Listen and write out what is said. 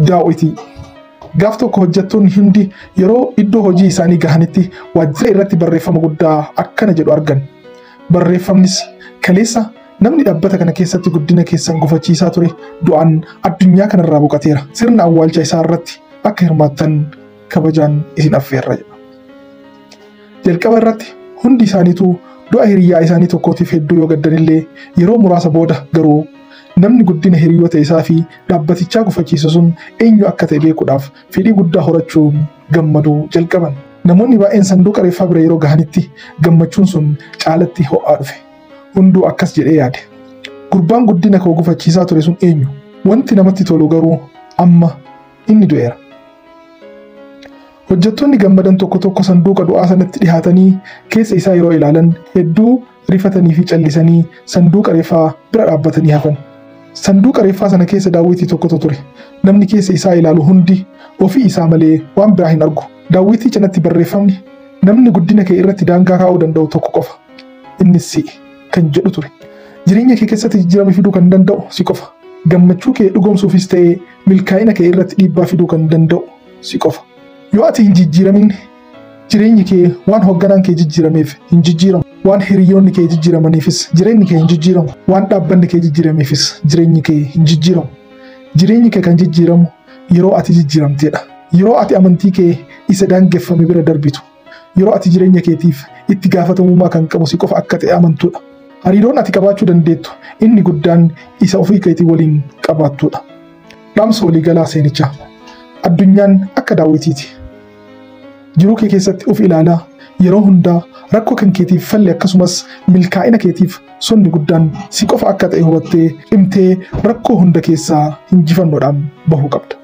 daawwitii. Gaaf tokko hojjettoonni hundi yeroo iddoo hojii isaanii gahanitti waajjira irratti barreeffama guddaa akkana jedhu argan. Barreeffamnis kaleessa namni dhaabbata kana keessatti guddina keessan gufachiisaa ture du'aan addunyaa kanarraa boqateera. Sirna awwaalcha isaa irratti akka hirmaattan kabajaan isin affeerra jedha. Jalqaba irratti hundi isaaniitu du'a hiriyaa isaanii tokkootiif hedduu yoo gaddanillee yeroo muraasa booda garuu namni guddina hiriyoota isaa fi dhaabbatichaa gufachiisu sun eenyu akka ta'e beekuudhaaf fedhii guddaa horachuun gammaduu jalqaban. Namoonni baay'een sanduuqa reeffaa bira yeroo gahanitti gammachuun sun caalatti ho'aa dhufe. Hunduu akkas jedhee yaade. Gurbaan guddina koo gufachiisaa ture sun eenyu? Wanti namatti tolu garuu amma inni du'eera. Hojjettoonni gammadan tokko tokko sanduuqa du'aa sanatti dhihaatanii keessa isaa yeroo ilaalan hedduu rifatanii fi callisanii sanduuqa reeffaa bira dhaabbatanii hafan. Sanduuqa reeffaa sana keessa daawwitii tokkotu ture. Namni keessa isaa ilaalu hundi ofii isaa malee waan biraa hin argu. Daawwitii cinatti barreeffamni namni guddina kee irratti daangaa kaa'uu danda'u tokko qofa. Innis si'i kan jedhu ture. Jireenya kee keessatti jijjiirama fiduu kan danda'u si qofa. Gammachuu kee dhugoomsuufis ta'ee milkaa'ina kee irratti dhiibbaa fiduu kan danda'u si qofa. Yoo ati hin jijjiiramin jireenyi kee waan hoogganaan kee jijjiirameef hin jijjiiramu. Waan hiriyoonni kee jijjiiramaniifis jireenyi kee hin jijjiiramu. Waan dhaabbanni kee jijjiirameefis jireenyi kee hin jijjiiramu. Jireenyi kee kan jijjiiramu yeroo ati jijjiiramteedha. Yeroo ati amantii kee isa daangeffame bira darbitu. Yeroo ati jireenya keetiif itti gaafatamummaa kan qabu si qofa akka ta'e amantuudha. Hariiroon ati qabaachuu dandeettu inni guddaan isa ofii keetii waliin qabaattuudha. Dhaamsa waliigalaa seenichaa. Addunyaan akka daawwitiiti. Jiruu kee keessatti of ilaalaa yeroo hundaa rakkoo kan keetiif falli akkasumas milkaa'ina keetiif sonni guddaan si qofa akka ta'e hubattee dhimtee rakkoo hunda keessaa injifannoodhaan bahuu qabda.